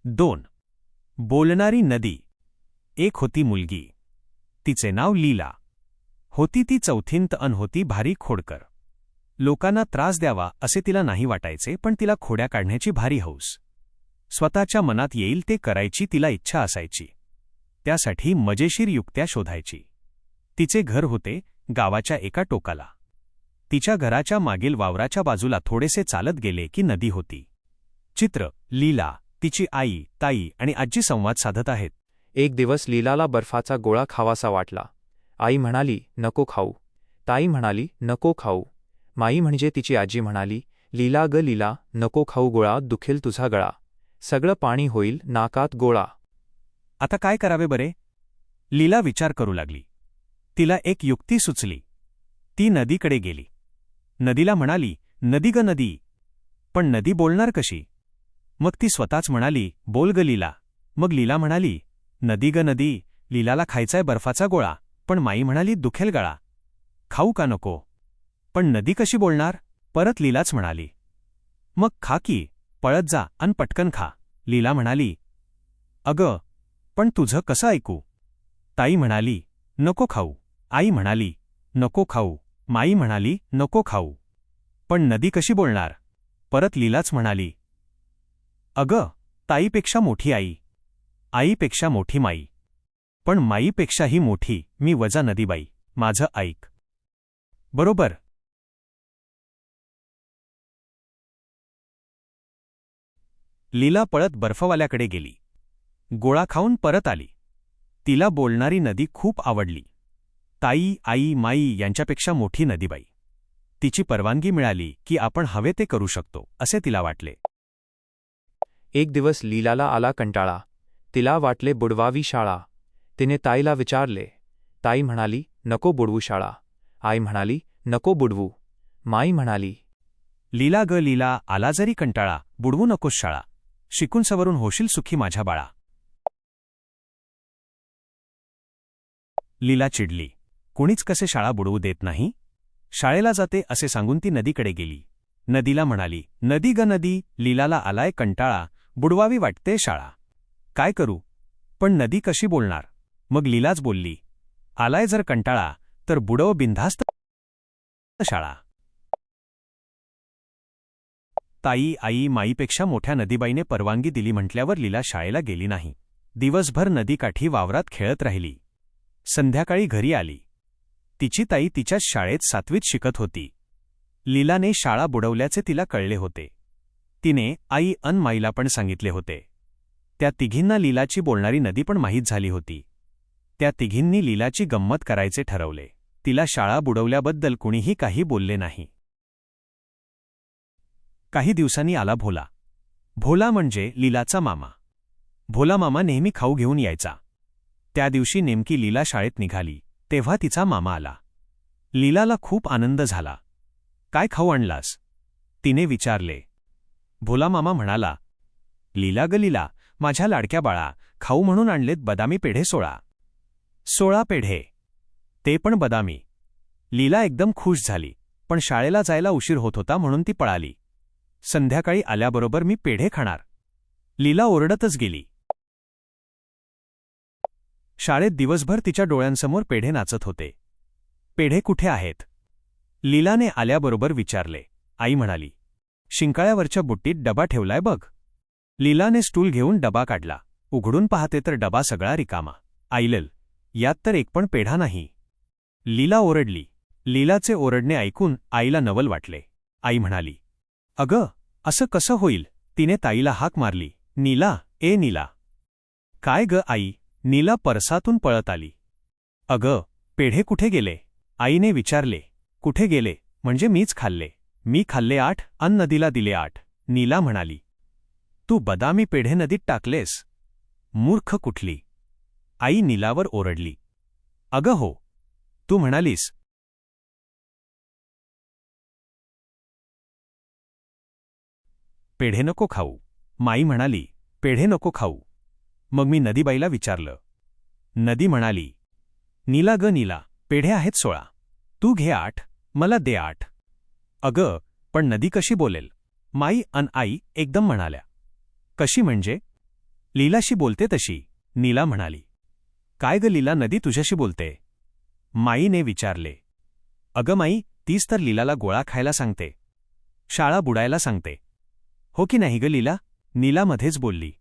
2. बोलणारी नदी. एक होती मुलगी. तिचे नाव लीला. होती ती चौथींत अन होती भारी खोडकर. लोकांना त्रास द्यावा असे तिला नाही वाटायचे, पण तिला खोड्या काढण्याची भारी हौस. स्वतःच्या मनात येईल ते करायची तिला इच्छा असायची. त्यासाठी मजेशीर युक्त्या शोधायची. तिचे घर होते गावाच्या एका टोकाला. तिच्या घराच्या मागील वावराच्या बाजूला थोडेसे चालत गेले की नदी होती. चित्र: लीला, तिची आई, ताई आणि आजी संवाद साधत आहेत. एक दिवस लीलाला बर्फाचा गोळा खावासा वाटला. आई म्हणाली, नको खाऊ. ताई म्हणाली, नको खाऊ. माई म्हणजे तिची आजी म्हणाली, लीला ग लीला, नको खाऊ गोळा, दुखेल तुझा गळा. सगळं पाणी होईल नाकात गोळा. आता काय करावे बरे? लीला विचार करू लागली. तिला एक युक्ती सुचली. ती नदीकडे गेली. नदीला म्हणाली, नदी ग नदी. पण नदी बोलणार कशी? मग ती स्वतःच म्हणाली, बोल ग लीला. मग लीला म्हणाली, नदी ग नदी, लीलाला खायचाय बर्फाचा गोळा, पण माई म्हणाली दुखेल गळा. खाऊ का नको? पण नदी कशी बोलणार? परत लीलाच म्हणाली, मग खा की, पळत जा अन पटकन खा. लीला म्हणाली, अगं, पण तुझं कसं ऐकू? ताई म्हणाली, नको खाऊ. आई म्हणाली, नको खाऊ. माई म्हणाली, नको खाऊ. पण नदी कशी बोलणार? परत लीलाच म्हणाली, अगं, ताईपेक्षा मोठी आई, आईपेक्षा मोठी माई, पण माईपेक्षाही मोठी मी वजा नदीबाई, माझं ऐक. बरोबर. लीला पळत बर्फवाल्याकडे गेली. गोळा खाऊन परत आली. तिला बोलणारी नदी खूप आवडली. ताई, आई, माई यांच्यापेक्षा मोठी नदीबाई. तिची परवानगी मिळाली की आपण हवे ते करू शकतो असे तिला वाटले. एक दिवस लीलाला आला कंटाळा. तिला वाटले बुडवावी शाळा. तिने ताईला विचारले. ताई म्हणाली, नको बुडवू शाळा. आई म्हणाली, नको बुडवू. माई म्हणाली, लीला ग लीला, आला जरी कंटाळा, बुडवू नकोस शाळा. शिकून सवरून होशील सुखी माझ्या बाळा. लीला चिडली. कुणीच कसे शाळा बुडवू देत नाही. शाळेला जाते असे सांगून ती नदीकडे गेली. नदीला म्हणाली, नदी ग नदी, लीलाला आलाय कंटाळा, बुडवावी वाटते शाळा. काय करू? पण नदी कशी बोलणार? मग लीलाच बोलली, आलाय जर कंटाळा तर बुडव बिनधास्त शाळा. ताई, आई, माईपेक्षा मोठ्या नदीबाईने परवानगी दिली म्हटल्यावर लीला शाळेला गेली नाही. दिवसभर नदीकाठी वावरात खेळत राहिली. संध्याकाळी घरी आली. तिची ताई तिच्याच शाळेत 7वीत शिकत होती. लीलाने शाळा बुडवल्याचे तिला कळले होते. तिने आई अन माईला पण सांगितले होते. त्या तिघींना लीलाची बोलणारी नदी पण माहीत झाली होती. त्या तिघींनी लीलाची गंमत करायचे ठरवले. तिला शाळा बुडवल्याबद्दल कुणीही काही बोलले नाही. काही दिवसांनी आला भोला. भोला म्हणजे लीलाचा मामा. भोला मामा नेहमी खाऊ घेऊन यायचा. त्या दिवशी नेमकी लीला शाळेत निघाली तेव्हा तिचा मामा आला. लीलाला खूप आनंद झाला. काय खाऊ आणलास? तिने विचारले. भोला मामा म्हणाला, लीला ग लीला, माझ्या लाडक्या बाळा, खाऊ म्हणून आणलेत बदामी पेढे 16. 16 पेढे, ते पण बदामी. लीला एकदम खुश झाली, पण शाळेला जायला उशीर होत होता म्हणून ती पळाली. संध्याकाळी आल्याबरोबर मी पेढे खाणार. लीला ओरडतच गेली. शाळेत दिवसभर तिच्या डोळ्यांसमोर पेढे नाचत होते. पेढे कुठे आहेत? लीलाने आल्याबरोबर विचारले. आई म्हणाली, शिंकाळ्यावरच्या बुट्टीत डबा ठेवलाय बघ. लीलाने स्टूल घेऊन डबा काढला. उघडून पाहते तर डबा सगळा रिकामा. आईलल, यात तर एक पण पेढा नाही. लीला ओरडली. लीलाचे ओरडणे ऐकून आईला नवल वाटले. आई म्हणाली, अगं, असं कसं होईल? तिने ताईला हाक मारली. नीला, ए नीला. काय ग आई? नीला परसातून पळत आली. अगं, पेढे कुठे गेले? आईने विचारले. कुठे गेले म्हणजे मीच खाल्ले. मी खाल्ले 8 अन नदीला दिले 8. नीला म्हणाली. तू बदामी पेढे नदीत टाकलेस? मूर्ख कुठली. आई नीलावर ओरडली. अगं हो, तू म्हणालीस. पेढे नको खाऊ. माई म्हणाली, पेढे नको खाऊ. मग मी नदीबाईला विचारलं. नदी म्हणाली, नीला ग नीला, पेढे आहेत 16. तू घे 8, मला दे 8. अगं, पण नदी कशी बोलेल? माई अन आई एकदम म्हणाल्या. कशी म्हणजे? लीलाशी बोलते तशी नीला म्हणाली. काय ग लीला, नदी तुझ्याशी बोलते? माईने विचारले. अगं माई, तीच तर लीलाला गोळा खायला सांगते, शाळा बुडायला सांगते. हो की नाही ग लीला? नीला मध्येच बोलली.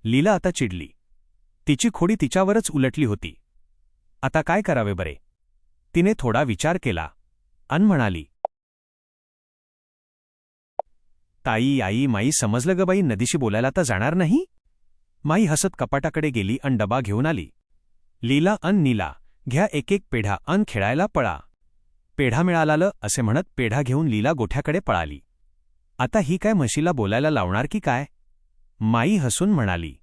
लीला आता चिडली. तिची खोडी तिच्यावरच उलटली होती. आता काय करावे बरे? तिने थोडा विचार केला अन म्हणाली. ताई, आई, माई, समजलं ग बाई, नदीशी बोलायला तर जाणार नाही? माई हसत कपाटाकडे गेली अन डबा घेऊन आली. लीला अन नीला, घ्या एक एक पेढा अन खेळायला पळा. पेढा मिळालालं असे म्हणत पेढा घेऊन लीला गोठ्याकडे पळाली. आता ही काय म्हशीला बोलायला लावणार की काय? माई हसून म्हणाली.